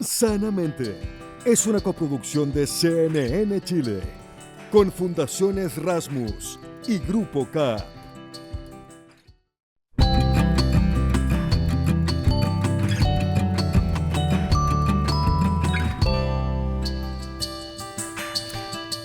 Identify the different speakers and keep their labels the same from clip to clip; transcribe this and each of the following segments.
Speaker 1: Sanamente es una coproducción de CNN Chile con Fundaciones Rasmus y Grupo K.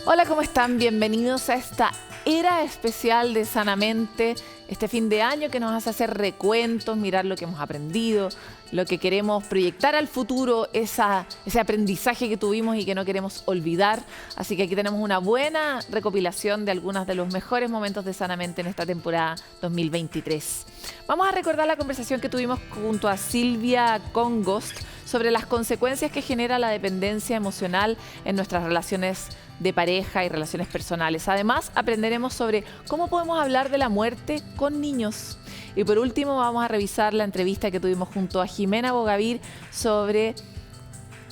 Speaker 2: Hola, ¿cómo están? Bienvenidos a esta era especial de Sanamente, este fin de año que nos hace hacer recuentos, mirar lo que hemos aprendido, lo que queremos proyectar al futuro, ese aprendizaje que tuvimos y que no queremos olvidar. Así que aquí tenemos una buena recopilación de algunos de los mejores momentos de Sanamente en esta temporada 2023. Vamos a recordar la conversación que tuvimos junto a Silvia Congost sobre las consecuencias que genera la dependencia emocional en nuestras relaciones de pareja y relaciones personales. Además, aprenderemos sobre cómo podemos hablar de la muerte con niños. Y por último, vamos a revisar la entrevista que tuvimos junto a Jimena Bogavir sobre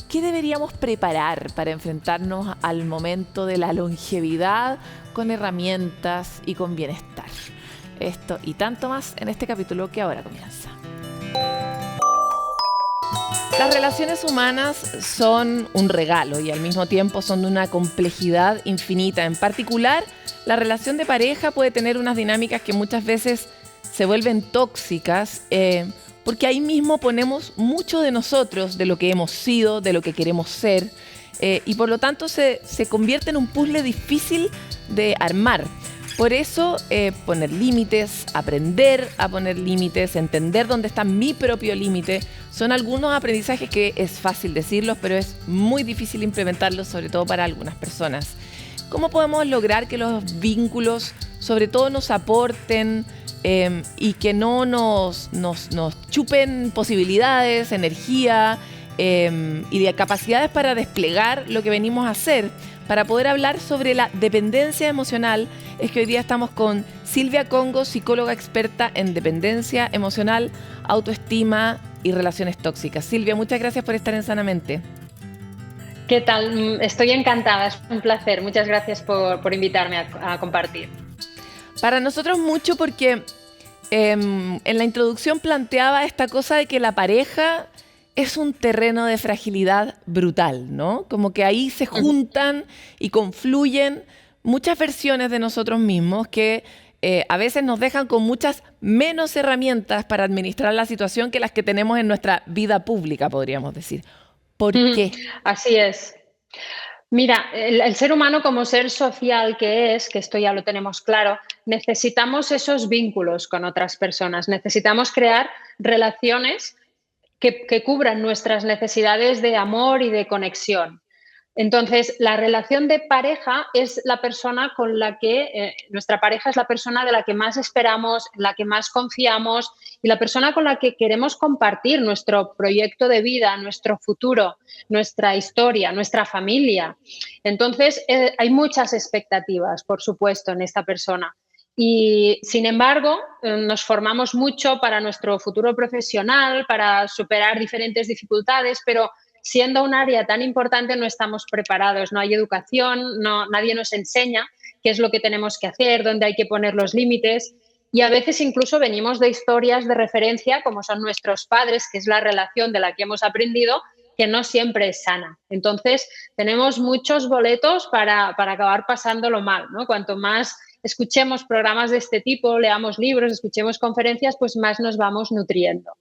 Speaker 2: qué deberíamos preparar para enfrentarnos al momento de la longevidad con herramientas y con bienestar. Esto y tanto más en este capítulo que ahora comienza. Las relaciones humanas son un regalo y al mismo tiempo son de una complejidad infinita. En particular, la relación de pareja puede tener unas dinámicas que muchas veces se vuelven tóxicas porque ahí mismo ponemos mucho de nosotros, de lo que hemos sido, de lo que queremos ser y por lo tanto se convierte en un puzzle difícil de armar. Por eso, poner límites, aprender a poner límites, entender dónde está mi propio límite, son algunos aprendizajes que es fácil decirlos, pero es muy difícil implementarlos, sobre todo para algunas personas. ¿Cómo podemos lograr que los vínculos, sobre todo, nos aporten y que no nos chupen posibilidades, energía y de capacidades para desplegar lo que venimos a hacer? Para poder hablar sobre la dependencia emocional, es que hoy día estamos con Silvia Congost, psicóloga experta en dependencia emocional, autoestima y relaciones tóxicas. Silvia, muchas gracias por estar en Sanamente.
Speaker 3: ¿Qué tal? Estoy encantada, es un placer. Muchas gracias por invitarme a compartir.
Speaker 2: Para nosotros mucho porque en la introducción planteaba esta cosa de que la pareja es un terreno de fragilidad brutal, ¿no? Como que ahí se juntan y confluyen muchas versiones de nosotros mismos que a veces nos dejan con muchas menos herramientas para administrar la situación que las que tenemos en nuestra vida pública, podríamos decir. ¿Por qué?
Speaker 3: Así es. Mira, el ser humano como ser social que es, que esto ya lo tenemos claro, necesitamos esos vínculos con otras personas, necesitamos crear relaciones que cubran nuestras necesidades de amor y de conexión. Entonces, la relación de pareja es la persona con la que, nuestra pareja es la persona de la que más esperamos, en la que más confiamos y la persona con la que queremos compartir nuestro proyecto de vida, nuestro futuro, nuestra historia, nuestra familia. Entonces, hay muchas expectativas, por supuesto, en esta persona. Y, sin embargo, nos formamos mucho para nuestro futuro profesional, para superar diferentes dificultades, pero siendo un área tan importante no estamos preparados, no hay educación, nadie nos enseña qué es lo que tenemos que hacer, dónde hay que poner los límites. Y a veces incluso venimos de historias de referencia, como son nuestros padres, que es la relación de la que hemos aprendido, que no siempre es sana. Entonces, tenemos muchos boletos para acabar pasándolo mal, ¿no? Cuanto más escuchemos programas de este tipo, leamos libros, escuchemos conferencias, pues más nos vamos nutriendo.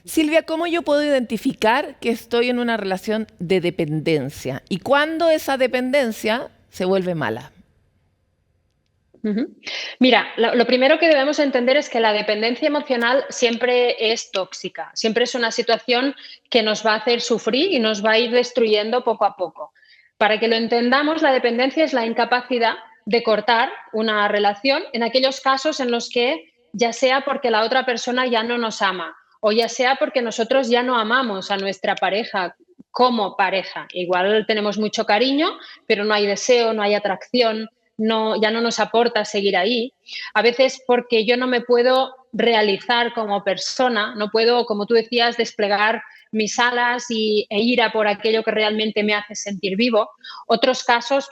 Speaker 2: Silvia, ¿cómo yo puedo identificar que estoy en una relación de dependencia? ¿Y cuándo esa dependencia se vuelve mala?
Speaker 3: Mira, lo primero que debemos entender es que la dependencia emocional siempre es tóxica, siempre es una situación que nos va a hacer sufrir y nos va a ir destruyendo poco a poco. Para que lo entendamos, la dependencia es la incapacidad de cortar una relación en aquellos casos en los que ya sea porque la otra persona ya no nos ama o ya sea porque nosotros ya no amamos a nuestra pareja como pareja. Igual tenemos mucho cariño, pero no hay deseo, no hay atracción, ya no nos aporta seguir ahí. A veces porque yo no me puedo realizar como persona, no puedo, como tú decías, desplegar mis alas e ir a por aquello que realmente me hace sentir vivo. Otros casos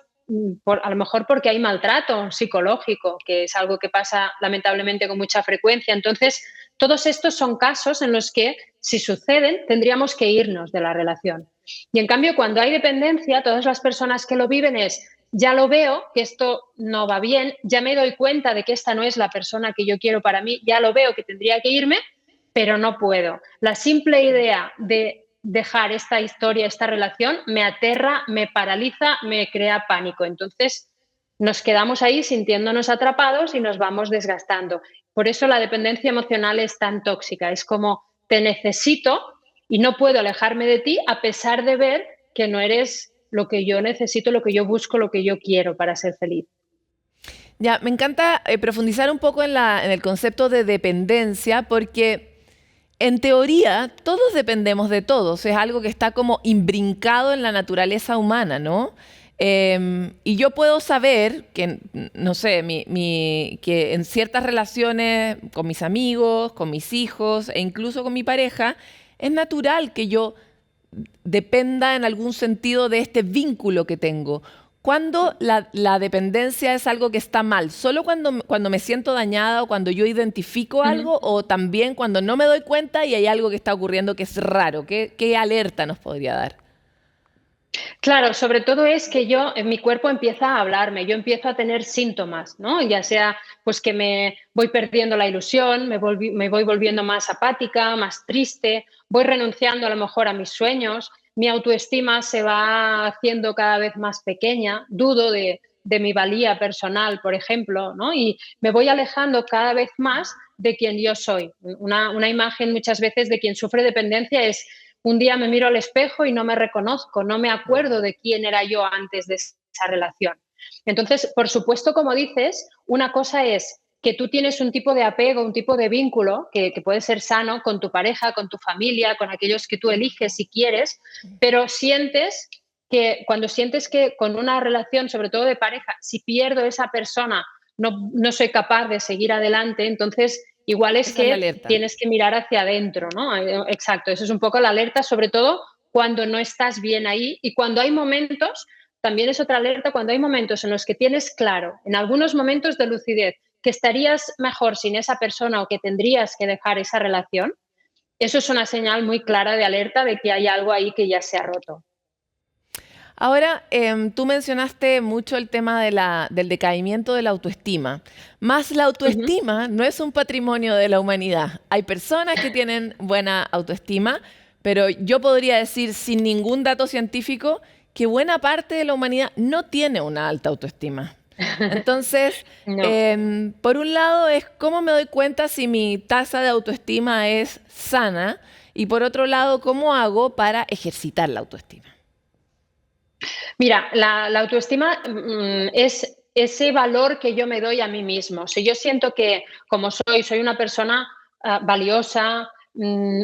Speaker 3: a lo mejor porque hay maltrato psicológico, que es algo que pasa lamentablemente con mucha frecuencia. Entonces, todos estos son casos en los que, si suceden, tendríamos que irnos de la relación. Y en cambio, cuando hay dependencia, todas las personas que lo viven ya lo veo, que esto no va bien, ya me doy cuenta de que esta no es la persona que yo quiero para mí, ya lo veo que tendría que irme, pero no puedo. La simple idea de dejar esta historia, esta relación, me aterra, me paraliza, me crea pánico. Entonces, nos quedamos ahí sintiéndonos atrapados y nos vamos desgastando. Por eso la dependencia emocional es tan tóxica. Es como, te necesito y no puedo alejarme de ti a pesar de ver que no eres lo que yo necesito, lo que yo busco, lo que yo quiero para ser feliz.
Speaker 2: Ya, me encanta profundizar un poco en el concepto de dependencia, porque en teoría todos dependemos de todos, es algo que está como imbrincado en la naturaleza humana, ¿no? Y yo puedo saber que, no sé, que en ciertas relaciones con mis amigos, con mis hijos e incluso con mi pareja, es natural que yo dependa en algún sentido de este vínculo que tengo. ¿Cuándo la dependencia es algo que está mal? ¿Solo cuando me siento dañada o cuando yo identifico algo, o también cuando no me doy cuenta y hay algo que está ocurriendo que es raro? ¿Qué alerta nos podría dar?
Speaker 3: Claro, sobre todo es que mi cuerpo empieza a hablarme, yo empiezo a tener síntomas, ¿no? Ya sea pues que me voy perdiendo la ilusión, me voy volviendo más apática, más triste, voy renunciando a lo mejor a mis sueños, mi autoestima se va haciendo cada vez más pequeña, dudo de mi valía personal, por ejemplo, ¿no? Y me voy alejando cada vez más de quien yo soy. Una imagen muchas veces de quien sufre dependencia es: un día me miro al espejo y no me reconozco, no me acuerdo de quién era yo antes de esa relación. Entonces, por supuesto, como dices, una cosa es que tú tienes un tipo de apego, un tipo de vínculo que puede ser sano con tu pareja, con tu familia, con aquellos que tú eliges si quieres, pero cuando sientes que con una relación, sobre todo de pareja, si pierdo esa persona, no soy capaz de seguir adelante, entonces igual es
Speaker 2: Esa es la
Speaker 3: que
Speaker 2: alerta.
Speaker 3: tienes que mirar hacia adentro, ¿no? Exacto, eso es un poco la alerta, sobre todo cuando no estás bien ahí y cuando hay momentos, también es otra alerta, cuando hay momentos en los que tienes claro, en algunos momentos de lucidez, que estarías mejor sin esa persona o que tendrías que dejar esa relación, eso es una señal muy clara de alerta de que hay algo ahí que ya se ha roto.
Speaker 2: Ahora, tú mencionaste mucho el tema del decaimiento de la autoestima. Más la
Speaker 3: Ujú.
Speaker 2: autoestima no es un patrimonio de la humanidad. Hay personas que tienen buena autoestima, pero yo podría decir sin ningún dato científico que buena parte de la humanidad no tiene una alta autoestima. Entonces,
Speaker 3: No.
Speaker 2: por un lado es cómo me doy cuenta si mi tasa de autoestima es sana, y por otro lado, cómo hago para ejercitar la autoestima.
Speaker 3: Mira, la autoestima es ese valor que yo me doy a mí mismo. Si yo siento que, como soy una persona valiosa,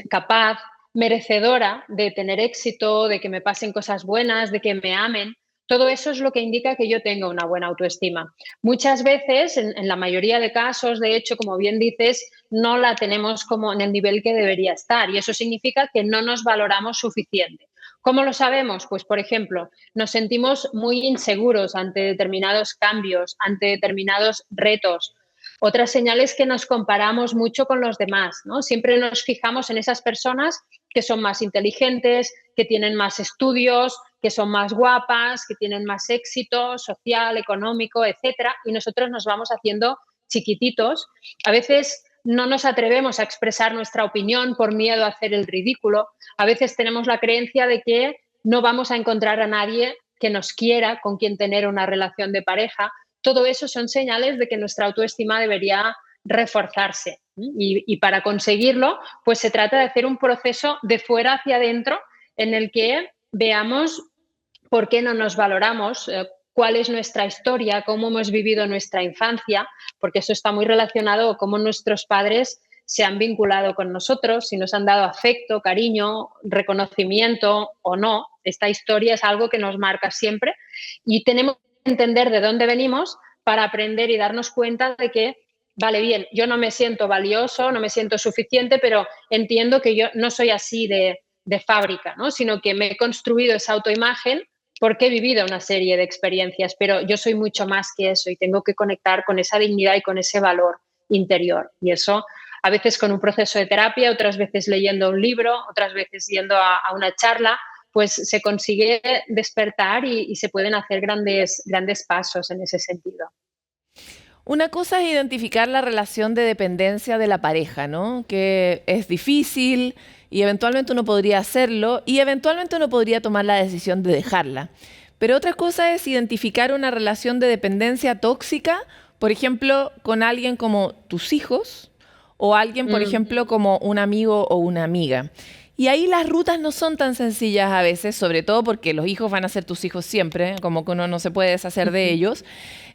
Speaker 3: capaz, merecedora de tener éxito, de que me pasen cosas buenas, de que me amen, todo eso es lo que indica que yo tengo una buena autoestima. Muchas veces, en la mayoría de casos, de hecho, como bien dices, no la tenemos como en el nivel que debería estar, y eso significa que no nos valoramos suficiente. ¿Cómo lo sabemos? Pues, por ejemplo, nos sentimos muy inseguros ante determinados cambios, ante determinados retos. Otra señal es que nos comparamos mucho con los demás, ¿no? Siempre nos fijamos en esas personas que son más inteligentes, que tienen más estudios, que son más guapas, que tienen más éxito social, económico, etcétera, y nosotros nos vamos haciendo chiquititos. A veces no nos atrevemos a expresar nuestra opinión por miedo a hacer el ridículo. A veces tenemos la creencia de que no vamos a encontrar a nadie que nos quiera, con quien tener una relación de pareja. Todo eso son señales de que nuestra autoestima debería reforzarse. Y para conseguirlo, pues se trata de hacer un proceso de fuera hacia adentro en el que veamos por qué no nos valoramos, cuál es nuestra historia, cómo hemos vivido nuestra infancia, porque eso está muy relacionado con cómo nuestros padres se han vinculado con nosotros, si nos han dado afecto, cariño, reconocimiento o no. Esta historia es algo que nos marca siempre y tenemos que entender de dónde venimos para aprender y darnos cuenta de que, vale, bien, yo no me siento valioso, no me siento suficiente, pero entiendo que yo no soy así de fábrica, ¿no? Sino que me he construido esa autoimagen porque he vivido una serie de experiencias, pero yo soy mucho más que eso y tengo que conectar con esa dignidad y con ese valor interior. Y eso a veces con un proceso de terapia, otras veces leyendo un libro, otras veces yendo a una charla, pues se consigue despertar y se pueden hacer grandes pasos en ese sentido.
Speaker 2: Una cosa es identificar la relación de dependencia de la pareja, ¿no? Que es difícil y eventualmente uno podría hacerlo y eventualmente uno podría tomar la decisión de dejarla. Pero otra cosa es identificar una relación de dependencia tóxica, por ejemplo, con alguien como tus hijos o alguien, por ejemplo, como un amigo o una amiga. Y ahí las rutas no son tan sencillas a veces, sobre todo porque los hijos van a ser tus hijos siempre, como que uno no se puede deshacer de ellos.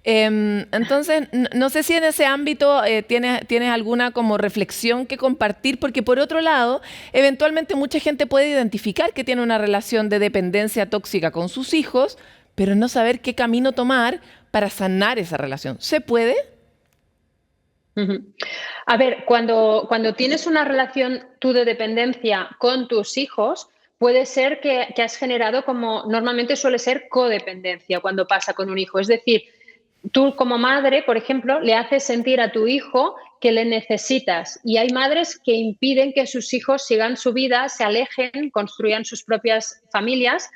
Speaker 2: Entonces, no sé si en ese ámbito tienes alguna como reflexión que compartir, porque por otro lado, eventualmente mucha gente puede identificar que tiene una relación de dependencia tóxica con sus hijos, pero no saber qué camino tomar para sanar esa relación. ¿Se puede?
Speaker 3: A ver, cuando tienes una relación tú de dependencia con tus hijos, puede ser que has generado como normalmente suele ser codependencia cuando pasa con un hijo. Es decir, tú como madre, por ejemplo, le haces sentir a tu hijo que le necesitas y hay madres que impiden que sus hijos sigan su vida, se alejen, construyan sus propias familias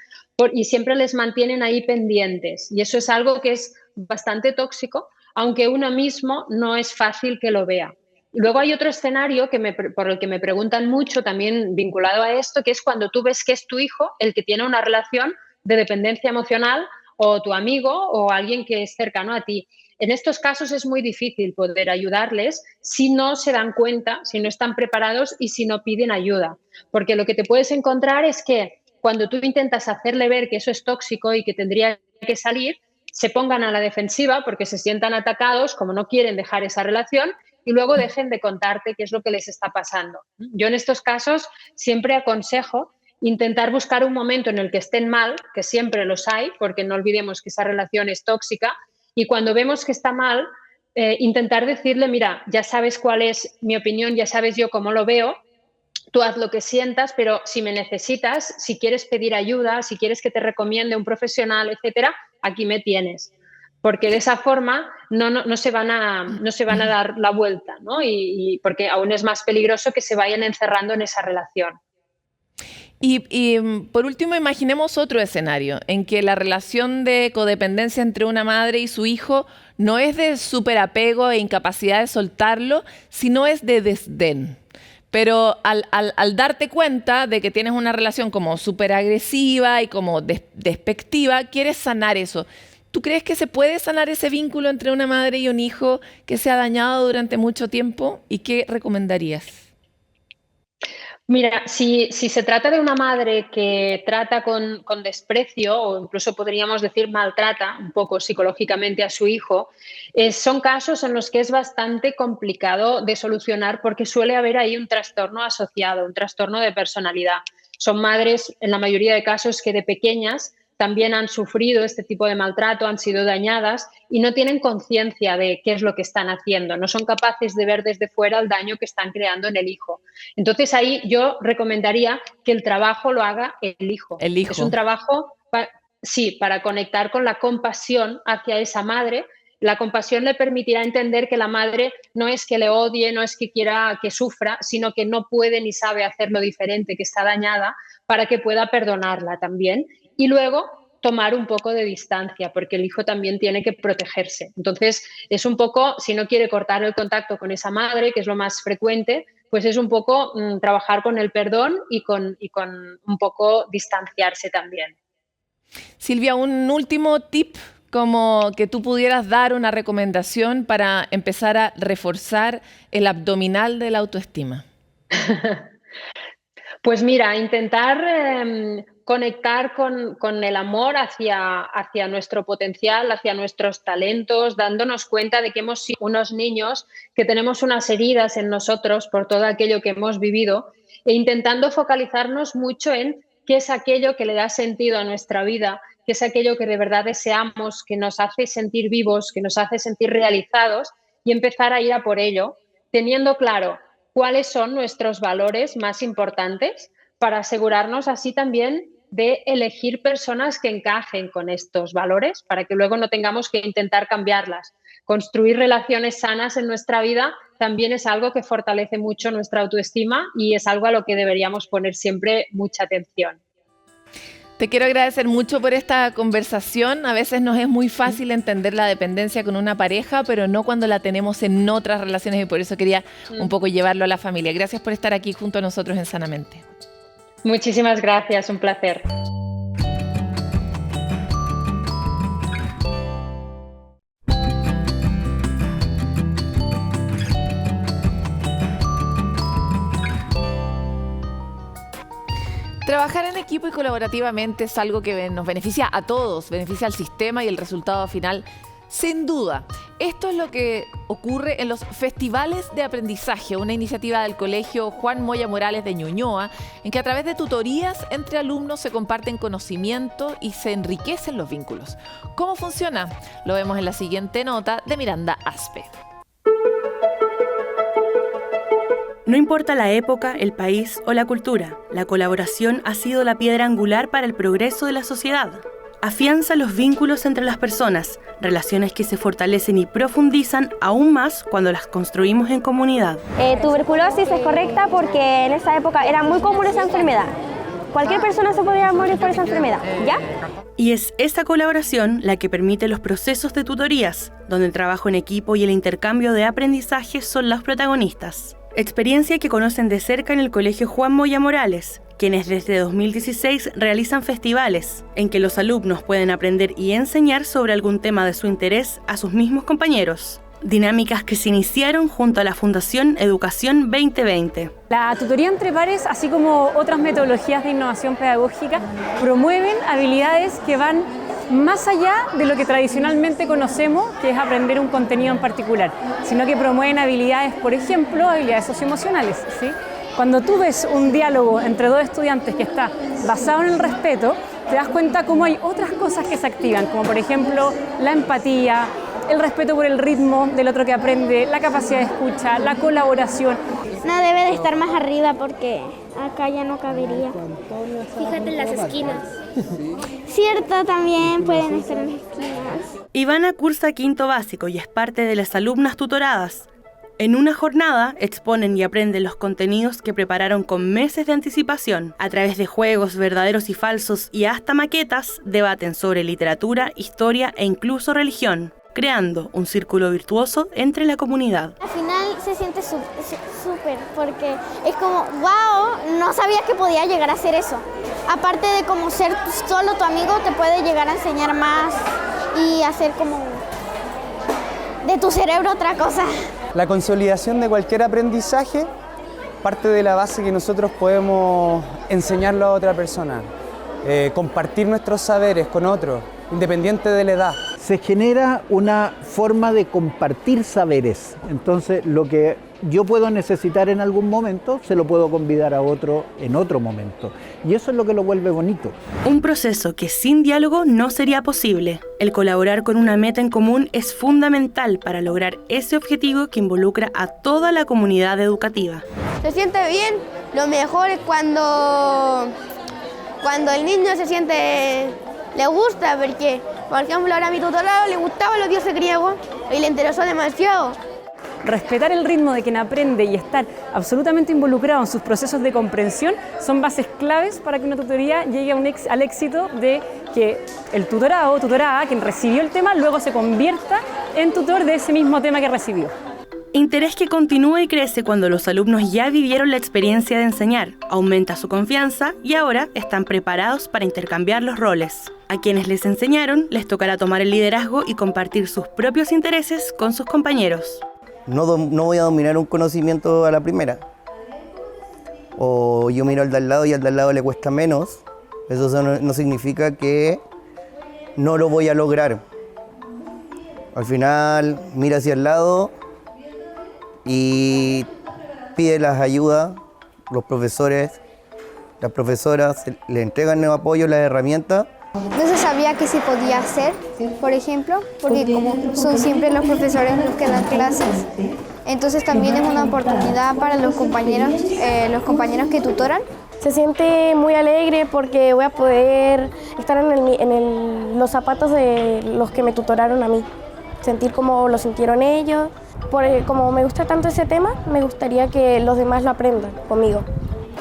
Speaker 3: y siempre les mantienen ahí pendientes. Y eso es algo que es bastante tóxico, aunque uno mismo no es fácil que lo vea. Y luego hay otro escenario por el que me preguntan mucho, también vinculado a esto, que es cuando tú ves que es tu hijo el que tiene una relación de dependencia emocional o tu amigo o alguien que es cercano a ti. En estos casos es muy difícil poder ayudarles si no se dan cuenta, si no están preparados y si no piden ayuda. Porque lo que te puedes encontrar es que cuando tú intentas hacerle ver que eso es tóxico y que tendría que salir, se pongan a la defensiva porque se sientan atacados, como no quieren dejar esa relación, y luego dejen de contarte qué es lo que les está pasando. Yo en estos casos siempre aconsejo intentar buscar un momento en el que estén mal, que siempre los hay, porque no olvidemos que esa relación es tóxica, y cuando vemos que está mal, intentar decirle, mira, ya sabes cuál es mi opinión, ya sabes yo cómo lo veo, tú haz lo que sientas, pero si me necesitas, si quieres pedir ayuda, si quieres que te recomiende un profesional, etcétera, aquí me tienes. Porque de esa forma no se van a dar la vuelta, ¿no? Y porque aún es más peligroso que se vayan encerrando en esa relación.
Speaker 2: Por último, imaginemos otro escenario en que la relación de codependencia entre una madre y su hijo no es de superapego e incapacidad de soltarlo, sino es de desdén. Pero al darte cuenta de que tienes una relación como súper agresiva y como despectiva, quieres sanar eso. ¿Tú crees que se puede sanar ese vínculo entre una madre y un hijo que se ha dañado durante mucho tiempo? ¿Y qué recomendarías?
Speaker 3: Mira, si se trata de una madre que trata con desprecio o incluso podríamos decir maltrata un poco psicológicamente a su hijo, son casos en los que es bastante complicado de solucionar porque suele haber ahí un trastorno asociado, un trastorno de personalidad. Son madres, en la mayoría de casos, que de pequeñas también han sufrido este tipo de maltrato, han sido dañadas y no tienen conciencia de qué es lo que están haciendo, no son capaces de ver desde fuera el daño que están creando en el hijo. Entonces ahí yo recomendaría que el trabajo lo haga el hijo.
Speaker 2: El hijo.
Speaker 3: Es un trabajo, para conectar con la compasión hacia esa madre. La compasión le permitirá entender que la madre no es que le odie, no es que quiera que sufra, sino que no puede ni sabe hacerlo diferente, que está dañada, para que pueda perdonarla también. Y luego tomar un poco de distancia, porque el hijo también tiene que protegerse. Entonces, es un poco, si no quiere cortar el contacto con esa madre, que es lo más frecuente, pues es un poco trabajar con el perdón y con un poco distanciarse también.
Speaker 2: Silvia, un último tip como que tú pudieras dar una recomendación para empezar a reforzar el abdominal de la autoestima.
Speaker 3: Pues mira, intentar conectar con el amor hacia nuestro potencial, hacia nuestros talentos, dándonos cuenta de que hemos sido unos niños, que tenemos unas heridas en nosotros por todo aquello que hemos vivido e intentando focalizarnos mucho en qué es aquello que le da sentido a nuestra vida, qué es aquello que de verdad deseamos, que nos hace sentir vivos, que nos hace sentir realizados y empezar a ir a por ello, teniendo claro cuáles son nuestros valores más importantes para asegurarnos así también de elegir personas que encajen con estos valores para que luego no tengamos que intentar cambiarlas. Construir relaciones sanas en nuestra vida también es algo que fortalece mucho nuestra autoestima y es algo a lo que deberíamos poner siempre mucha atención.
Speaker 2: Te quiero agradecer mucho por esta conversación. A veces nos es muy fácil entender la dependencia con una pareja, pero no cuando la tenemos en otras relaciones, y por eso quería un poco llevarlo a la familia. Gracias por estar aquí junto a nosotros en Sanamente.
Speaker 3: Muchísimas gracias, un placer.
Speaker 2: Trabajar en equipo y colaborativamente es algo que nos beneficia a todos, beneficia al sistema y el resultado final, sin duda. Esto es lo que ocurre en los festivales de aprendizaje, una iniciativa del Colegio Juan Moya Morales de Ñuñoa, en que a través de tutorías entre alumnos se comparten conocimiento y se enriquecen los vínculos. ¿Cómo funciona? Lo vemos en la siguiente nota de Miranda Aspe.
Speaker 4: No importa la época, el país o la cultura, la colaboración ha sido la piedra angular para el progreso de la sociedad. Afianza los vínculos entre las personas, relaciones que se fortalecen y profundizan aún más cuando las construimos en comunidad.
Speaker 5: Tuberculosis es correcta porque en esa época era muy común esa enfermedad. Cualquier persona se podía morir por esa enfermedad, ¿ya?
Speaker 4: Y es esta colaboración la que permite los procesos de tutorías, donde el trabajo en equipo y el intercambio de aprendizaje son los protagonistas. Experiencia que conocen de cerca en el Colegio Juan Moya Morales, quienes desde 2016 realizan festivales en que los alumnos pueden aprender y enseñar sobre algún tema de su interés a sus mismos compañeros. Dinámicas que se iniciaron junto a la Fundación Educación 2020.
Speaker 6: La tutoría entre pares, así como otras metodologías de innovación pedagógica, promueven habilidades que van más allá de lo que tradicionalmente conocemos, que es aprender un contenido en particular, sino que promueven habilidades, por ejemplo, habilidades socioemocionales, ¿sí? Cuando tú ves un diálogo entre dos estudiantes que está basado en el respeto, te das cuenta cómo hay otras cosas que se activan, como por ejemplo la empatía, el respeto por el ritmo del otro que aprende, la capacidad de escucha, la colaboración.
Speaker 5: No debe de estar más arriba porque acá ya no cabería.
Speaker 7: Fíjate en las esquinas.
Speaker 5: Cierto, también pueden estar en las esquinas.
Speaker 4: Ivana cursa quinto básico y es parte de las alumnas tutoradas. En una jornada exponen y aprenden los contenidos que prepararon con meses de anticipación. A través de juegos verdaderos y falsos y hasta maquetas, debaten sobre literatura, historia e incluso religión, creando un círculo virtuoso entre la comunidad.
Speaker 5: Al final se siente súper porque es como, wow, no sabía que podía llegar a hacer eso. Aparte de como ser solo tu amigo, te puede llegar a enseñar más y hacer como de tu cerebro otra cosa.
Speaker 8: La consolidación de cualquier aprendizaje parte de la base que nosotros podemos enseñarlo a otra persona, compartir nuestros saberes con otros, independiente de la edad.
Speaker 9: Se genera una forma de compartir saberes, entonces lo que yo puedo necesitar en algún momento, se lo puedo convidar a otro en otro momento. Y eso es lo que lo vuelve bonito.
Speaker 4: Un proceso que sin diálogo no sería posible. El colaborar con una meta en común es fundamental para lograr ese objetivo que involucra a toda la comunidad educativa.
Speaker 7: Se siente bien, lo mejor es cuando el niño se siente, le gusta, porque, por ejemplo, ahora a mi tutorado le gustaban los dioses griegos y le interesó demasiado.
Speaker 6: Respetar el ritmo de quien aprende y estar absolutamente involucrado en sus procesos de comprensión son bases claves para que una tutoría llegue al éxito de que el tutorado o tutorada, quien recibió el tema, luego se convierta en tutor de ese mismo tema que recibió.
Speaker 4: Interés que continúa y crece cuando los alumnos ya vivieron la experiencia de enseñar, aumenta su confianza y ahora están preparados para intercambiar los roles. A quienes les enseñaron les tocará tomar el liderazgo y compartir sus propios intereses con sus compañeros.
Speaker 10: No voy a dominar un conocimiento a la primera. O yo miro al de al lado y al de al lado le cuesta menos. Eso no significa que no lo voy a lograr. Al final, mira hacia el lado y pide las ayudas. Los profesores, las profesoras le entregan el apoyo, las herramientas.
Speaker 7: No se sabía que se podía hacer, por ejemplo, porque como son siempre los profesores los que dan clases, entonces también es una oportunidad para los compañeros que tutoran
Speaker 11: Se siente muy alegre porque voy a poder estar en los zapatos de los que me tutoraron a mí, sentir cómo lo sintieron ellos. Como me gusta tanto ese tema, me gustaría que los demás lo aprendan conmigo.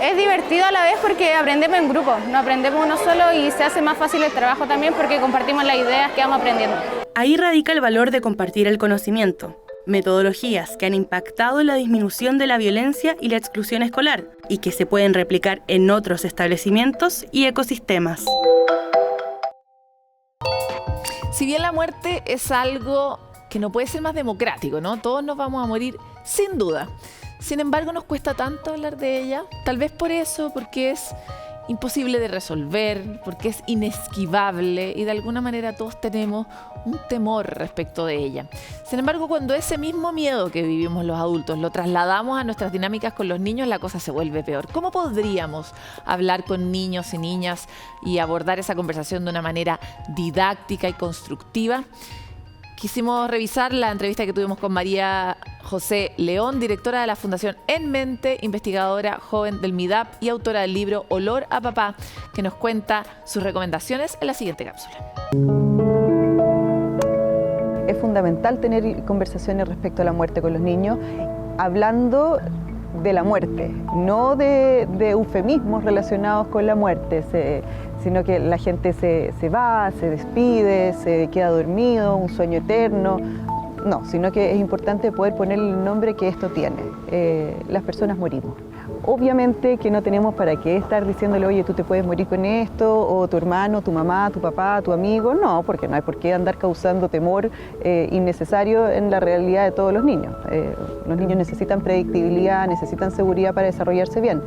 Speaker 12: Es divertido a la vez porque aprendemos en grupo, no aprendemos uno solo y se hace más fácil el trabajo también porque compartimos las ideas que vamos aprendiendo.
Speaker 4: Ahí radica el valor de compartir el conocimiento. Metodologías que han impactado en la disminución de la violencia y la exclusión escolar y que se pueden replicar en otros establecimientos y ecosistemas.
Speaker 2: Si bien la muerte es algo que no puede ser más democrático, ¿no? Todos nos vamos a morir sin duda. Sin embargo, nos cuesta tanto hablar de ella, tal vez por eso, porque es imposible de resolver, porque es inesquivable y de alguna manera todos tenemos un temor respecto de ella. Sin embargo, cuando ese mismo miedo que vivimos los adultos lo trasladamos a nuestras dinámicas con los niños, la cosa se vuelve peor. ¿Cómo podríamos hablar con niños y niñas y abordar esa conversación de una manera didáctica y constructiva? Quisimos revisar la entrevista que tuvimos con María José León, directora de la Fundación En Mente, investigadora joven del MIDAP y autora del libro Olor a Papá, que nos cuenta sus recomendaciones en la siguiente cápsula.
Speaker 13: Es fundamental tener conversaciones respecto a la muerte con los niños, hablando de la muerte, no de eufemismos relacionados con la muerte, sino que la gente se va, se despide, se queda dormido, un sueño eterno. No, sino que es importante poder ponerle el nombre que esto tiene. Las personas morimos. Obviamente que no tenemos para qué estar diciéndole, oye, tú te puedes morir con esto, o tu hermano, tu mamá, tu papá, tu amigo. No, porque no hay por qué andar causando temor innecesario en la realidad de todos los niños. Los niños necesitan predictibilidad, necesitan seguridad para desarrollarse bien.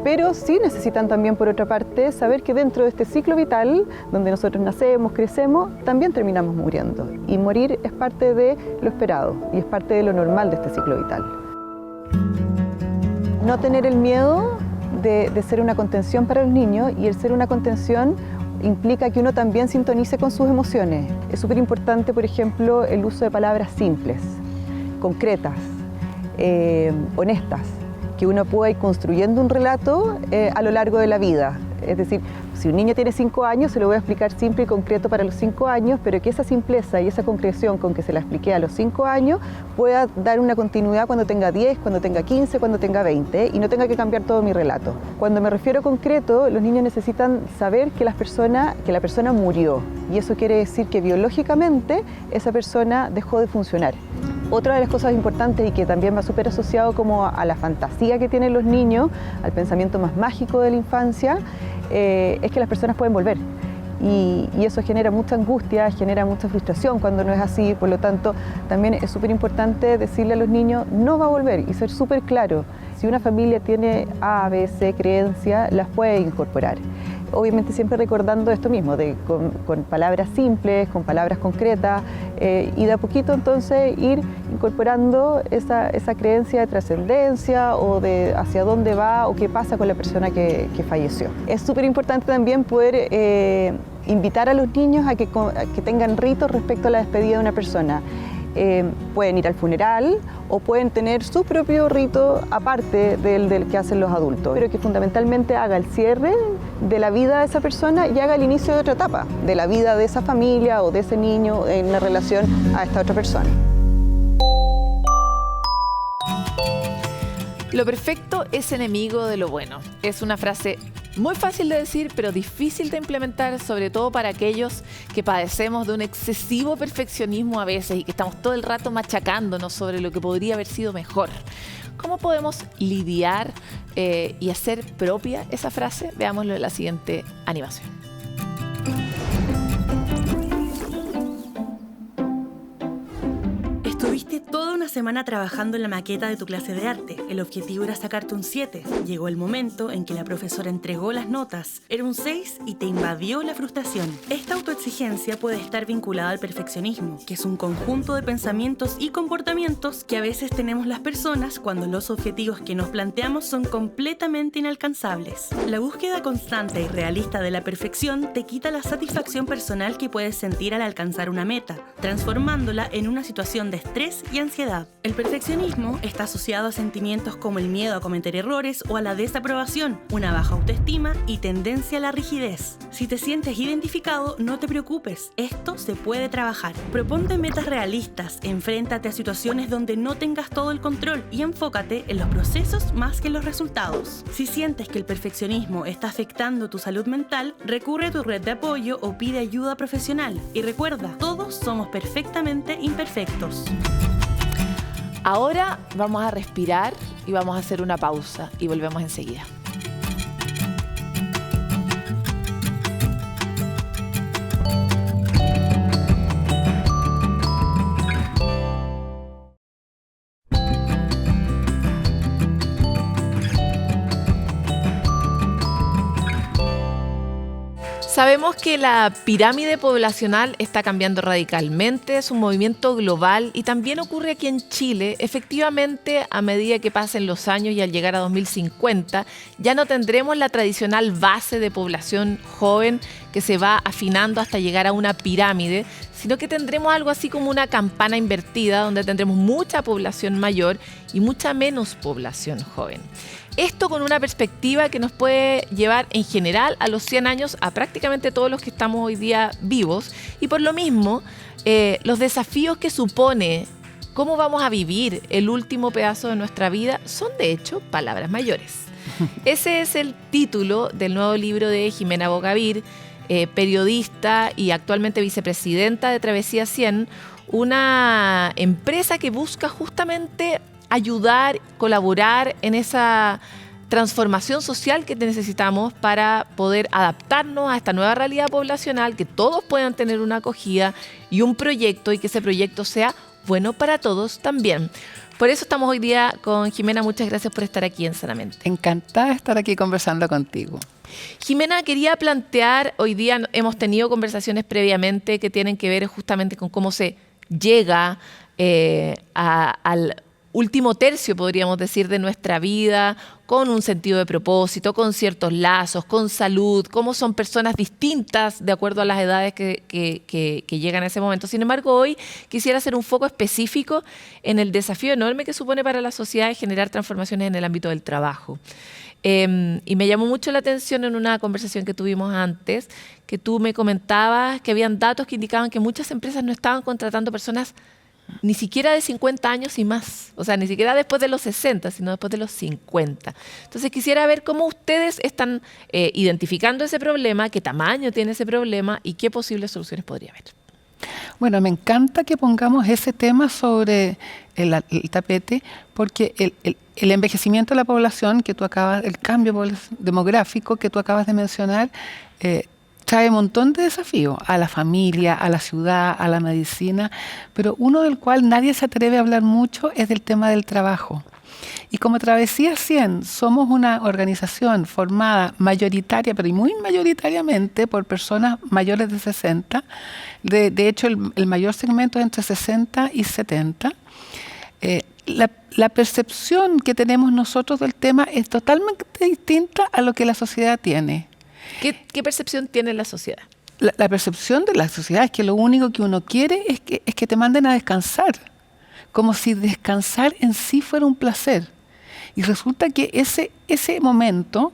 Speaker 13: Pero sí necesitan también, por otra parte, saber que dentro de este ciclo vital, donde nosotros nacemos, crecemos, también terminamos muriendo. Y morir es parte de lo esperado y es parte de lo normal de este ciclo vital. No tener el miedo de ser una contención para los niños, y el ser una contención implica que uno también sintonice con sus emociones. Es súper importante, por ejemplo, el uso de palabras simples, concretas, honestas, que uno pueda ir construyendo un relato a lo largo de la vida. Es decir, si un niño tiene 5 años, se lo voy a explicar simple y concreto para los 5 años, pero que esa simpleza y esa concreción con que se la expliqué a los 5 años pueda dar una continuidad cuando tenga 10, cuando tenga 15, cuando tenga 20 y no tenga que cambiar todo mi relato. Cuando me refiero a concreto, los niños necesitan saber que la persona murió, y eso quiere decir que biológicamente esa persona dejó de funcionar. Otra de las cosas importantes y que también va súper asociado como a la fantasía que tienen los niños, al pensamiento más mágico de la infancia, es que las personas pueden volver. Y eso genera mucha angustia, genera mucha frustración cuando no es así. Por lo tanto, también es súper importante decirle a los niños, no va a volver, y ser súper claro. Si una familia tiene A, B, C creencias, las puede incorporar. Obviamente siempre recordando esto mismo, con palabras simples, con palabras concretas, y de a poquito entonces ir incorporando esa creencia de trascendencia o de hacia dónde va o qué pasa con la persona que falleció. Es súper importante también poder invitar a los niños a que tengan ritos respecto a la despedida de una persona. Pueden ir al funeral o pueden tener su propio rito aparte del que hacen los adultos, pero que fundamentalmente haga el cierre de la vida de esa persona y haga el inicio de otra etapa de la vida de esa familia o de ese niño en la relación a esta otra persona.
Speaker 2: Lo perfecto es enemigo de lo bueno. Es una frase muy fácil de decir, pero difícil de implementar, sobre todo para aquellos que padecemos de un excesivo perfeccionismo a veces y que estamos todo el rato machacándonos sobre lo que podría haber sido mejor. ¿Cómo podemos lidiar y hacer propia esa frase? Veámoslo en la siguiente animación.
Speaker 4: Estuviste toda una semana trabajando en la maqueta de tu clase de arte. El objetivo era sacarte un 7. Llegó el momento en que la profesora entregó las notas. Era un 6 y te invadió la frustración. Esta autoexigencia puede estar vinculada al perfeccionismo, que es un conjunto de pensamientos y comportamientos que a veces tenemos las personas cuando los objetivos que nos planteamos son completamente inalcanzables. La búsqueda constante y realista de la perfección te quita la satisfacción personal que puedes sentir al alcanzar una meta, transformándola en una situación de estrés y ansiedad. realidad. El perfeccionismo está asociado a sentimientos como el miedo a cometer errores o a la desaprobación, una baja autoestima y tendencia a la rigidez. Si te sientes identificado, no te preocupes, esto se puede trabajar. Proponte metas realistas, enfréntate a situaciones donde no tengas todo el control y enfócate en los procesos más que en los resultados. Si sientes que el perfeccionismo está afectando tu salud mental, recurre a tu red de apoyo o pide ayuda profesional. Y recuerda, todos somos perfectamente imperfectos.
Speaker 2: Ahora vamos a respirar y vamos a hacer una pausa y volvemos enseguida. Sabemos que la pirámide poblacional está cambiando radicalmente, es un movimiento global y también ocurre aquí en Chile. Efectivamente, a medida que pasen los años y al llegar a 2050, ya no tendremos la tradicional base de población joven que se va afinando hasta llegar a una pirámide, sino que tendremos algo así como una campana invertida donde tendremos mucha población mayor y mucha menos población joven. Esto con una perspectiva que nos puede llevar en general a los 100 años a prácticamente todos los que estamos hoy día vivos y por lo mismo los desafíos que supone cómo vamos a vivir el último pedazo de nuestra vida son de hecho palabras mayores. Ese es el título del nuevo libro de Jimena Bogavir, periodista y actualmente vicepresidenta de Travesía 100, una empresa que busca justamente ayudar, colaborar en esa transformación social que necesitamos para poder adaptarnos a esta nueva realidad poblacional, que todos puedan tener una acogida y un proyecto y que ese proyecto sea bueno para todos también. Por eso estamos hoy día con Jimena. Muchas gracias por estar aquí en Sanamente.
Speaker 14: Encantada de estar aquí conversando contigo.
Speaker 2: Jimena, quería plantear, hoy día hemos tenido conversaciones previamente que tienen que ver justamente con cómo se llega al último tercio, podríamos decir, de nuestra vida, con un sentido de propósito, con ciertos lazos, con salud, cómo son personas distintas de acuerdo a las edades que llegan a ese momento. Sin embargo, hoy quisiera hacer un foco específico en el desafío enorme que supone para la sociedad generar transformaciones en el ámbito del trabajo. Y me llamó mucho la atención en una conversación que tuvimos antes, que tú me comentabas que habían datos que indicaban que muchas empresas no estaban contratando personas ni siquiera de 50 años y más, o sea, ni siquiera después de los 60, sino después de los 50. Entonces quisiera ver cómo ustedes están identificando ese problema, qué tamaño tiene ese problema y qué posibles soluciones podría haber.
Speaker 14: Bueno, me encanta que pongamos ese tema sobre el tapete, porque el envejecimiento de la población que tú acabas, el cambio demográfico que tú acabas de mencionar, trae un montón de desafíos a la familia, a la ciudad, a la medicina, pero uno del cual nadie se atreve a hablar mucho es del tema del trabajo. Y como Travesía 100 somos una organización formada mayoritaria, pero muy mayoritariamente por personas mayores de 60, de hecho el mayor segmento es entre 60 y 70, la percepción que tenemos nosotros del tema es totalmente distinta a lo que la sociedad tiene.
Speaker 2: ¿Qué percepción tiene la sociedad?
Speaker 14: La percepción de la sociedad es que lo único que uno quiere es que te manden a descansar, como si descansar en sí fuera un placer. Y resulta que ese momento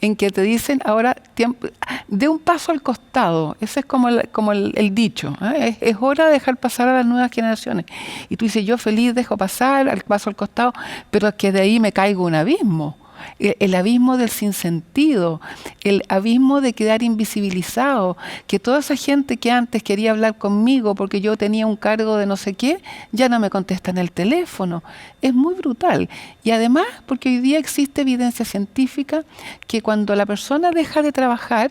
Speaker 14: en que te dicen ahora, de un paso al costado, ese es como el dicho, ¿eh? Es hora de dejar pasar a las nuevas generaciones. Y tú dices, yo feliz dejo pasar al paso al costado, pero es que de ahí me caigo un abismo. El abismo del sinsentido, el abismo de quedar invisibilizado, que toda esa gente que antes quería hablar conmigo porque yo tenía un cargo de no sé qué, ya no me contesta en el teléfono. Es muy brutal. Y además, porque hoy día existe evidencia científica que cuando la persona deja de trabajar,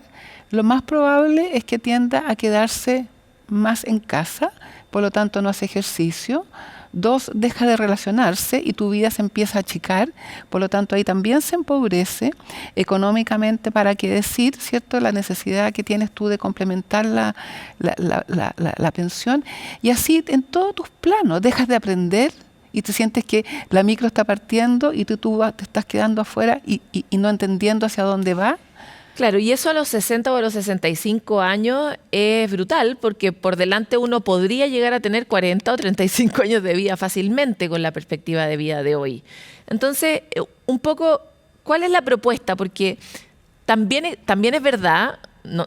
Speaker 14: lo más probable es que tienda a quedarse más en casa, por lo tanto no hace ejercicio. 2, deja de relacionarse y tu vida se empieza a achicar, por lo tanto ahí también se empobrece económicamente, para qué decir, ¿cierto?, la necesidad que tienes tú de complementar la pensión, y así en todos tus planos, dejas de aprender y te sientes que la micro está partiendo y tú te estás quedando afuera y no entendiendo hacia dónde va.
Speaker 2: Claro, y eso a los 60 o a los 65 años es brutal, porque por delante uno podría llegar a tener 40 o 35 años de vida fácilmente con la perspectiva de vida de hoy. Entonces, un poco, ¿cuál es la propuesta? Porque también es verdad,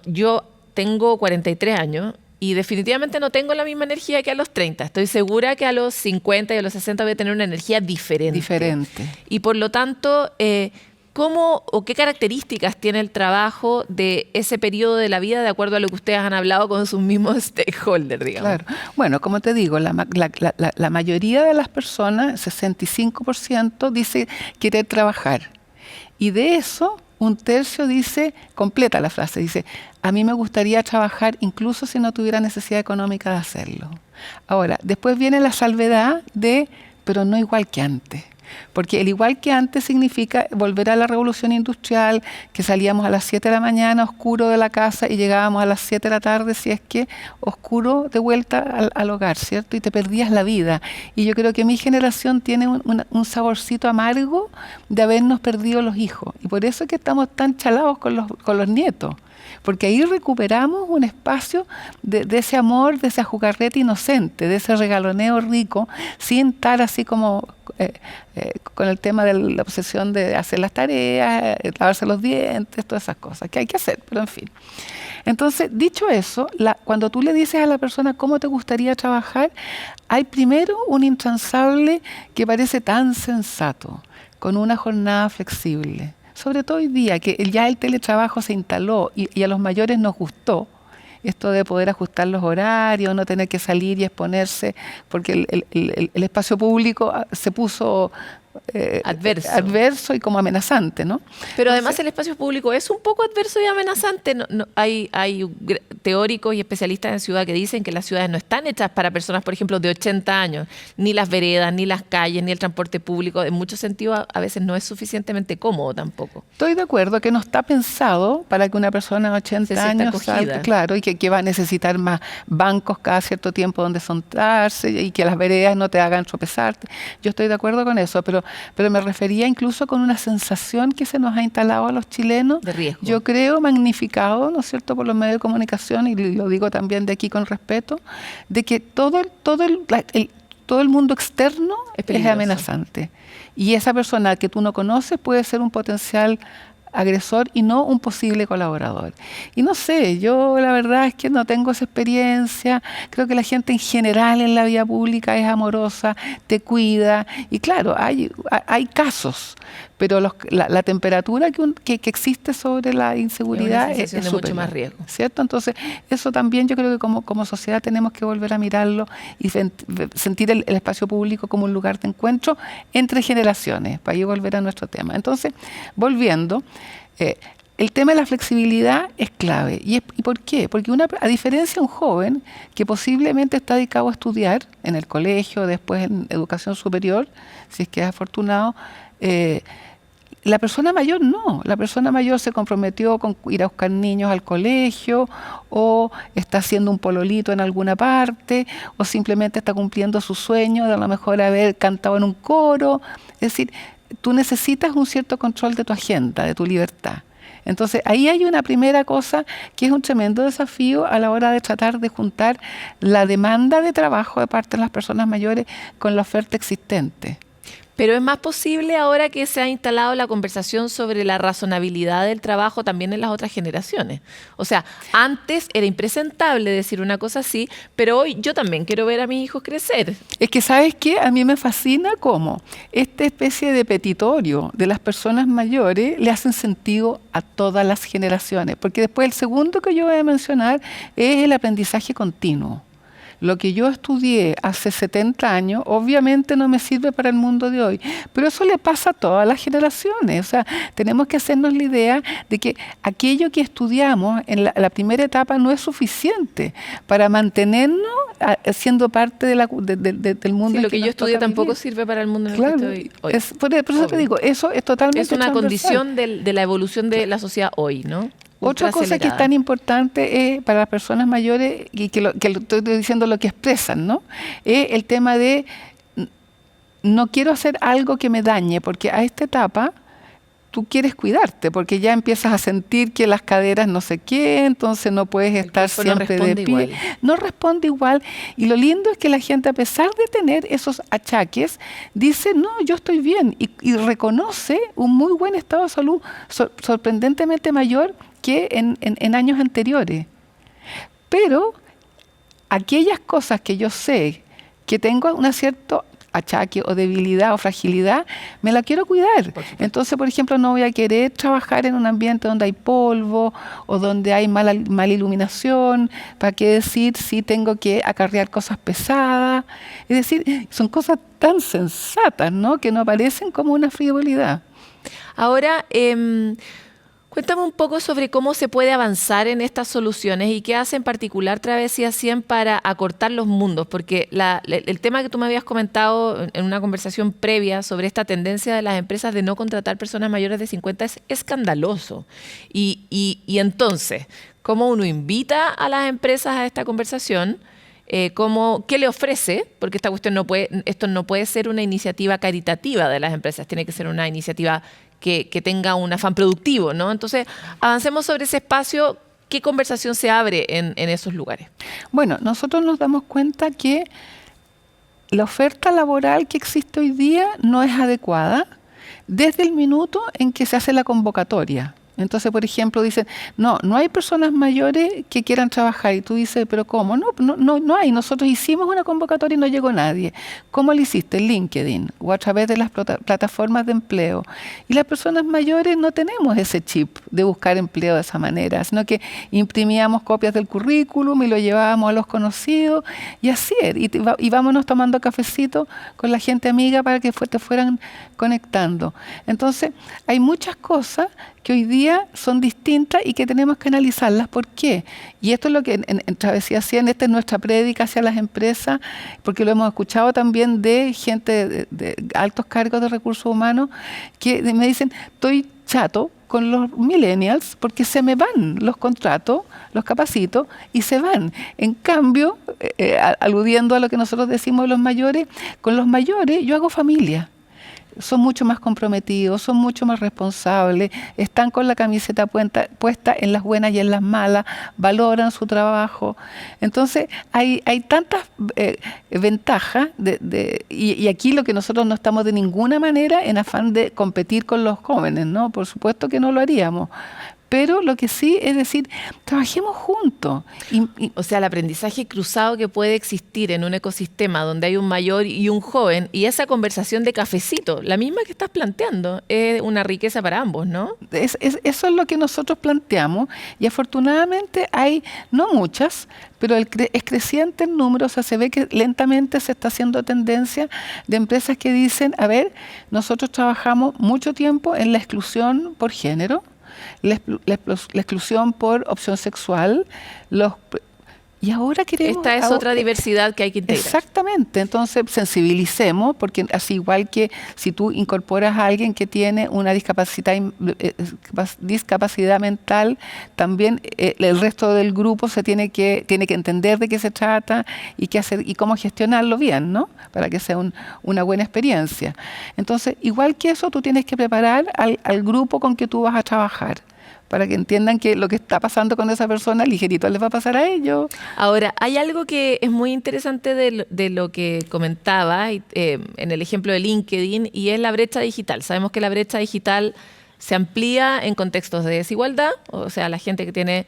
Speaker 2: yo tengo 43 años y definitivamente no tengo la misma energía que a los 30. Estoy segura que a los 50 y a los 60 voy a tener una energía diferente. Y por lo tanto, ¿cómo o qué características tiene el trabajo de ese periodo de la vida de acuerdo a lo que ustedes han hablado con sus mismos stakeholders, digamos?
Speaker 14: Claro. Bueno, como te digo, la mayoría de las personas, 65%, dice querer trabajar. Y de eso, un tercio dice, completa la frase, dice, a mí me gustaría trabajar incluso si no tuviera necesidad económica de hacerlo. Ahora, después viene la salvedad de, pero no igual que antes. Porque el igual que antes significa volver a la revolución industrial, que salíamos a las 7 de la mañana oscuro de la casa y llegábamos a las 7 de la tarde, si es que oscuro, de vuelta al hogar, ¿cierto? Y te perdías la vida. Y yo creo que mi generación tiene un saborcito amargo de habernos perdido los hijos. Y por eso es que estamos tan chalados con los nietos. Porque ahí recuperamos un espacio de ese amor, de esa jugarreta inocente, de ese regaloneo rico, sin estar así como con el tema de la obsesión de hacer las tareas, lavarse los dientes, todas esas cosas que hay que hacer, pero en fin. Entonces, dicho eso, cuando tú le dices a la persona cómo te gustaría trabajar, hay primero un intransable que parece tan sensato, con una jornada flexible. Sobre todo hoy día, que ya el teletrabajo se instaló y a los mayores nos gustó esto de poder ajustar los horarios, no tener que salir y exponerse, porque el espacio público se puso adverso y como amenazante, ¿no?
Speaker 2: Pero además el espacio público es un poco adverso y amenazante. Hay teóricos y especialistas en ciudad que dicen que las ciudades no están hechas para personas, por ejemplo, de 80 años. Ni las veredas, ni las calles, ni el transporte público. En muchos sentidos a veces no es suficientemente cómodo tampoco.
Speaker 14: Estoy de acuerdo que no está pensado para que una persona de 80 años salga, claro, y que va a necesitar más bancos cada cierto tiempo donde sentarse y que las veredas no te hagan tropezarte. Yo estoy de acuerdo con eso, pero me refería incluso con una sensación que se nos ha instalado a los chilenos,
Speaker 2: de riesgo.
Speaker 14: Yo creo magnificado, ¿no es cierto?, por los medios de comunicación, y lo digo también de aquí con respeto, de que todo el mundo externo es amenazante. Y esa persona que tú no conoces puede ser un potencial agresor y no un posible colaborador. Y no sé, yo la verdad es que no tengo esa experiencia. Creo que la gente en general en la vida pública es amorosa, te cuida. Y claro, hay casos, pero la temperatura que existe sobre la inseguridad es
Speaker 2: de mucho más riesgo,
Speaker 14: ¿cierto? Entonces, eso también yo creo que como sociedad tenemos que volver a mirarlo y sentir el espacio público como un lugar de encuentro entre generaciones, para ahí volver a nuestro tema. Entonces, volviendo, el tema de la flexibilidad es clave. ¿Y por qué? Porque a diferencia de un joven que posiblemente está dedicado a estudiar en el colegio, después en educación superior, si es que es afortunado, la persona mayor no. La persona mayor se comprometió con ir a buscar niños al colegio, o está haciendo un pololito en alguna parte, o simplemente está cumpliendo su sueño de a lo mejor haber cantado en un coro. Es decir, tú necesitas un cierto control de tu agenda, de tu libertad. Entonces, ahí hay una primera cosa que es un tremendo desafío a la hora de tratar de juntar la demanda de trabajo de parte de las personas mayores con la oferta existente.
Speaker 2: Pero es más posible ahora que se ha instalado la conversación sobre la razonabilidad del trabajo también en las otras generaciones. O sea, antes era impresentable decir una cosa así, pero hoy yo también quiero ver a mis hijos crecer.
Speaker 14: Es que, ¿sabes qué? A mí me fascina cómo esta especie de petitorio de las personas mayores le hacen sentido a todas las generaciones. Porque después el segundo que yo voy a mencionar es el aprendizaje continuo. Lo que yo estudié hace 70 años, obviamente no me sirve para el mundo de hoy, pero eso le pasa a todas las generaciones. O sea, tenemos que hacernos la idea de que aquello que estudiamos en la primera etapa no es suficiente para mantenernos siendo parte del mundo.
Speaker 2: Sí, lo que yo estudié tampoco sirve para el mundo en el que estoy hoy.
Speaker 14: Por eso te digo, eso es totalmente
Speaker 2: es una
Speaker 14: transversal.
Speaker 2: condición de la evolución de la sociedad hoy, ¿no?
Speaker 14: Otra cosa que es tan importante para las personas mayores, y que estoy diciendo lo que expresan, ¿no? Es el tema de no quiero hacer algo que me dañe, porque a esta etapa tú quieres cuidarte, porque ya empiezas a sentir que las caderas no sé qué, entonces no puedes estar siempre de pie. No responde igual. Y lo lindo es que la gente, a pesar de tener esos achaques, dice, no, yo estoy bien, y reconoce un muy buen estado de salud, sorprendentemente mayor que en años anteriores. Pero aquellas cosas que yo sé que tengo un cierto achaque o debilidad o fragilidad, me la quiero cuidar. Entonces, por ejemplo, no voy a querer trabajar en un ambiente donde hay polvo o donde hay mala iluminación. ¿Para qué decir si tengo que acarrear cosas pesadas? Es decir, son cosas tan sensatas, ¿no?, que no parecen como una frivolidad.
Speaker 2: Ahora, cuéntame un poco sobre cómo se puede avanzar en estas soluciones y qué hace en particular Travesía 100 para acortar los mundos, porque el tema que tú me habías comentado en una conversación previa sobre esta tendencia de las empresas de no contratar personas mayores de 50 es escandaloso. Y entonces, ¿cómo uno invita a las empresas a esta conversación? ¿Qué le ofrece? Porque esta cuestión esto no puede ser una iniciativa caritativa de las empresas, tiene que ser una iniciativa que tenga un afán productivo, ¿no? Entonces, avancemos sobre ese espacio. ¿Qué conversación se abre en esos lugares?
Speaker 14: Bueno, nosotros nos damos cuenta que la oferta laboral que existe hoy día no es adecuada desde el minuto en que se hace la convocatoria. Entonces, por ejemplo, dicen, no hay personas mayores que quieran trabajar. Y tú dices, ¿pero cómo? No hay. Nosotros hicimos una convocatoria y no llegó nadie. ¿Cómo lo hiciste? En LinkedIn o a través de las plataformas de empleo. Y las personas mayores no tenemos ese chip de buscar empleo de esa manera, sino que imprimíamos copias del currículum y lo llevábamos a los conocidos y así era. Y vámonos tomando cafecito con la gente amiga para que te fueran conectando. Entonces, hay muchas cosas que hoy día son distintas y que tenemos que analizarlas. ¿Por qué? Y esto es lo que en Travesía 100, esta es nuestra prédica hacia las empresas, porque lo hemos escuchado también de gente de altos cargos de recursos humanos que me dicen, estoy chato con los millennials porque se me van los contratos, los capacito y se van. En cambio, aludiendo a lo que nosotros decimos de los mayores, con los mayores yo hago familia. Son mucho más comprometidos, son mucho más responsables, están con la camiseta puesta en las buenas y en las malas, valoran su trabajo. Entonces, hay tantas ventajas y aquí lo que nosotros no estamos de ninguna manera en afán de competir con los jóvenes, ¿no? Por supuesto que no lo haríamos. Pero lo que sí es decir, trabajemos juntos.
Speaker 2: O sea, el aprendizaje cruzado que puede existir en un ecosistema donde hay un mayor y un joven, y esa conversación de cafecito, la misma que estás planteando, es una riqueza para ambos, ¿no?
Speaker 14: Eso es lo que nosotros planteamos, y afortunadamente hay, no muchas, pero es creciente el número. O sea, se ve que lentamente se está haciendo tendencia de empresas que dicen, a ver, nosotros trabajamos mucho tiempo en la exclusión por género, la exclusión por opción sexual, y ahora queremos...
Speaker 2: Esta es otra diversidad que hay que integrar.
Speaker 14: Exactamente, entonces sensibilicemos, porque así igual que si tú incorporas a alguien que tiene una discapacidad mental, también el resto del grupo tiene que entender de qué se trata y qué hacer y cómo gestionarlo bien, ¿no? Para que sea una buena experiencia. Entonces, igual que eso, tú tienes que preparar al grupo con que tú vas a trabajar, para que entiendan que lo que está pasando con esa persona, ligerito les va a pasar a ellos.
Speaker 2: Ahora, hay algo que es muy interesante de lo que comentaba en el ejemplo de LinkedIn, y es la brecha digital. Sabemos que la brecha digital se amplía en contextos de desigualdad, o sea, la gente que tiene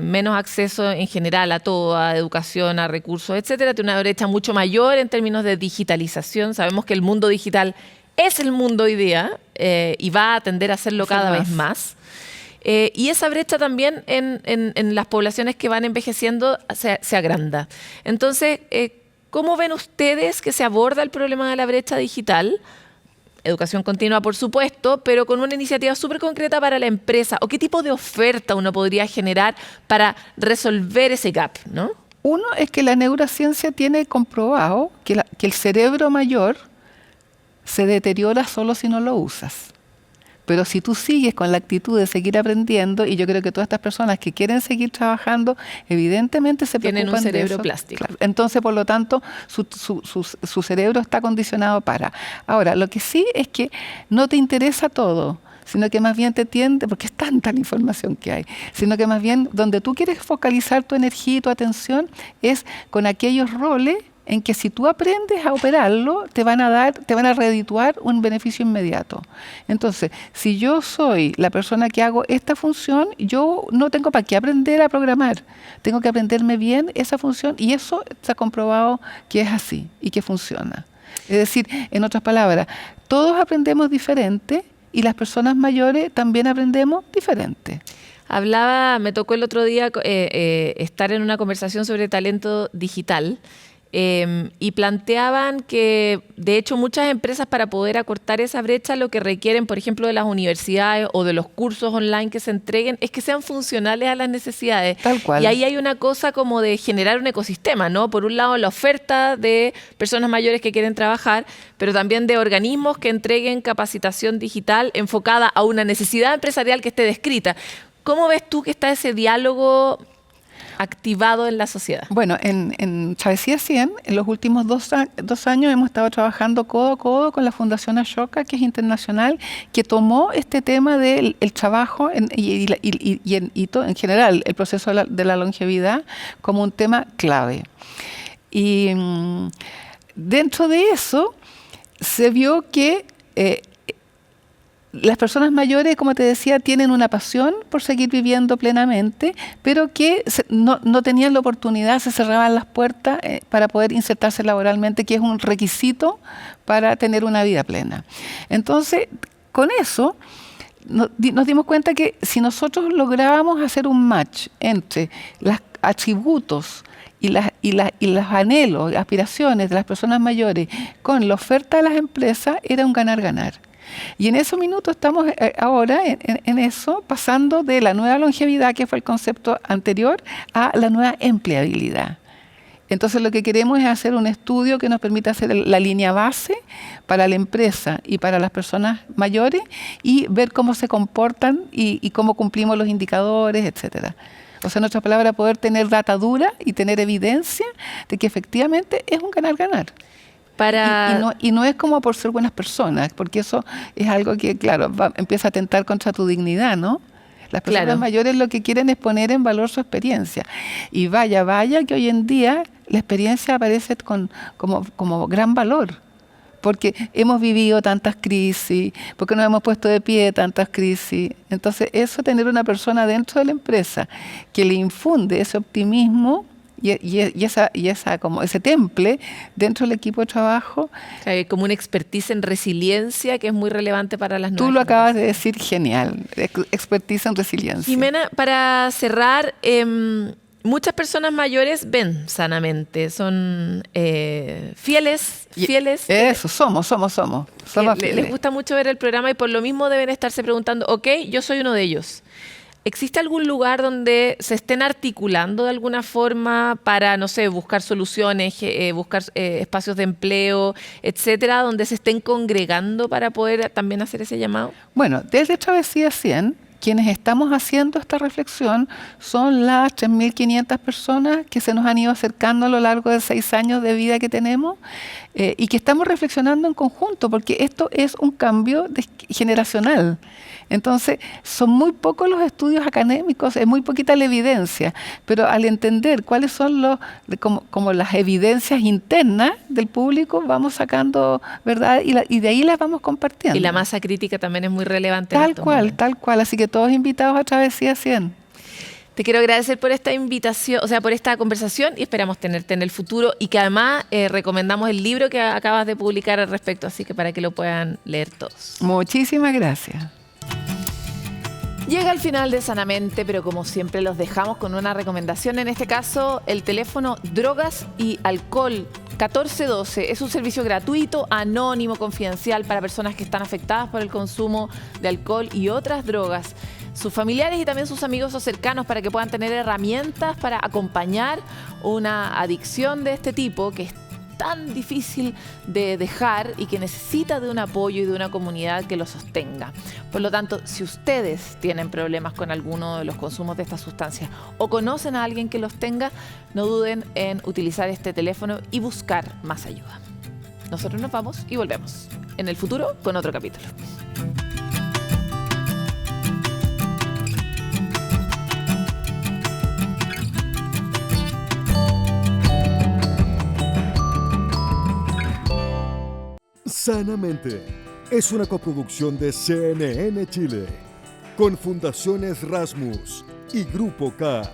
Speaker 2: menos acceso en general a todo, a educación, a recursos, etcétera, tiene una brecha mucho mayor en términos de digitalización. Sabemos que el mundo digital es el mundo hoy día y va a tender a serlo cada vez más. Y esa brecha también en las poblaciones que van envejeciendo se agranda. Entonces, ¿cómo ven ustedes que se aborda el problema de la brecha digital? Educación continua, por supuesto, pero con una iniciativa súper concreta para la empresa. ¿O qué tipo de oferta uno podría generar para resolver ese gap, ¿no?
Speaker 14: Uno es que la neurociencia tiene comprobado que el cerebro mayor se deteriora solo si no lo usas. Pero si tú sigues con la actitud de seguir aprendiendo, y yo creo que todas estas personas que quieren seguir trabajando, evidentemente se preocupan de eso.
Speaker 2: Tienen un cerebro plástico.
Speaker 14: Claro. Entonces, por lo tanto, su cerebro está condicionado para. Ahora, lo que sí es que no te interesa todo. sino que más bien te tiende, porque es tanta la información que hay, sino que más bien donde tú quieres focalizar tu energía y tu atención es con aquellos roles en que si tú aprendes a operarlo, te van a redituar un beneficio inmediato. Entonces, si yo soy la persona que hago esta función, yo no tengo para qué aprender a programar. Tengo que aprenderme bien esa función y eso se ha comprobado que es así y que funciona. Es decir, en otras palabras, todos aprendemos diferente y las personas mayores también aprendemos diferente.
Speaker 2: Me tocó el otro día estar en una conversación sobre talento digital. Y planteaban que, de hecho, muchas empresas para poder acortar esa brecha lo que requieren, por ejemplo, de las universidades o de los cursos online que se entreguen, es que sean funcionales a las necesidades.
Speaker 14: Tal cual.
Speaker 2: Y ahí hay una cosa como de generar un ecosistema, ¿no? Por un lado, la oferta de personas mayores que quieren trabajar, pero también de organismos que entreguen capacitación digital enfocada a una necesidad empresarial que esté descrita. ¿Cómo ves tú que está ese diálogo activado en la sociedad?
Speaker 14: Bueno, en Travesía 100, en los últimos dos años hemos estado trabajando codo a codo con la Fundación Ashoka, que es internacional, que tomó este tema del trabajo y en general el proceso de la longevidad como un tema clave. Y dentro de eso se vio que las personas mayores, como te decía, tienen una pasión por seguir viviendo plenamente, pero que no tenían la oportunidad, se cerraban las puertas para poder insertarse laboralmente, que es un requisito para tener una vida plena. Entonces, con eso nos dimos cuenta que si nosotros lográbamos hacer un match entre los atributos y los anhelos, aspiraciones de las personas mayores con la oferta de las empresas, era un ganar-ganar. Y en esos minutos estamos ahora en eso, pasando de la nueva longevidad, que fue el concepto anterior, a la nueva empleabilidad. Entonces lo que queremos es hacer un estudio que nos permita hacer la línea base para la empresa y para las personas mayores y ver cómo se comportan y cómo cumplimos los indicadores, etcétera. O sea, en otras palabras, poder tener data dura y tener evidencia de que efectivamente es un ganar-ganar. Y no es como por ser buenas personas, porque eso es algo que, claro, empieza a atentar contra tu dignidad, ¿no? Las personas mayores lo que quieren es poner en valor su experiencia. Y vaya que hoy en día la experiencia aparece como gran valor, porque hemos vivido tantas crisis, porque nos hemos puesto de pie tantas crisis. Entonces, eso, tener una persona dentro de la empresa que le infunde ese optimismo y esa como ese temple dentro del equipo de trabajo.
Speaker 2: Hay como una expertise en resiliencia que es muy relevante para las nuevas.
Speaker 14: Tú lo acabas de decir genial, expertise en resiliencia.
Speaker 2: Jimena, para cerrar, muchas personas mayores ven sanamente, son fieles.
Speaker 14: Eso, somos
Speaker 2: Les gusta mucho ver el programa y por lo mismo deben estarse preguntando, ok, yo soy uno de ellos. ¿Existe algún lugar donde se estén articulando de alguna forma para, no sé, buscar soluciones, buscar espacios de empleo, etcétera, donde se estén congregando para poder también hacer ese llamado?
Speaker 14: Bueno, desde Travesía 100, quienes estamos haciendo esta reflexión son las 3.500 personas que se nos han ido acercando a lo largo de 6 años de vida que tenemos y que estamos reflexionando en conjunto, porque esto es un cambio generacional. Entonces, son muy pocos los estudios académicos, es muy poquita la evidencia, pero al entender cuáles son como las evidencias internas del público, vamos sacando, ¿verdad? Y de ahí las vamos compartiendo.
Speaker 2: Y la masa crítica también es muy relevante.
Speaker 14: Tal cual. Así que todos invitados a Travesía 100.
Speaker 2: Te quiero agradecer por esta invitación, o sea, por esta conversación y esperamos tenerte en el futuro y que además recomendamos el libro que acabas de publicar al respecto, así que para que lo puedan leer todos.
Speaker 14: Muchísimas gracias.
Speaker 2: Llega al final de Sanamente, pero como siempre los dejamos con una recomendación, en este caso el teléfono Drogas y Alcohol 1412. Es un servicio gratuito, anónimo, confidencial para personas que están afectadas por el consumo de alcohol y otras drogas. Sus familiares y también sus amigos o cercanos para que puedan tener herramientas para acompañar una adicción de este tipo que es tan difícil de dejar y que necesita de un apoyo y de una comunidad que lo sostenga. Por lo tanto, si ustedes tienen problemas con alguno de los consumos de estas sustancias o conocen a alguien que los tenga, no duden en utilizar este teléfono y buscar más ayuda. Nosotros nos vamos y volvemos en el futuro con otro capítulo.
Speaker 1: Sanamente es una coproducción de CNN Chile con Fundaciones Rasmus y Grupo K.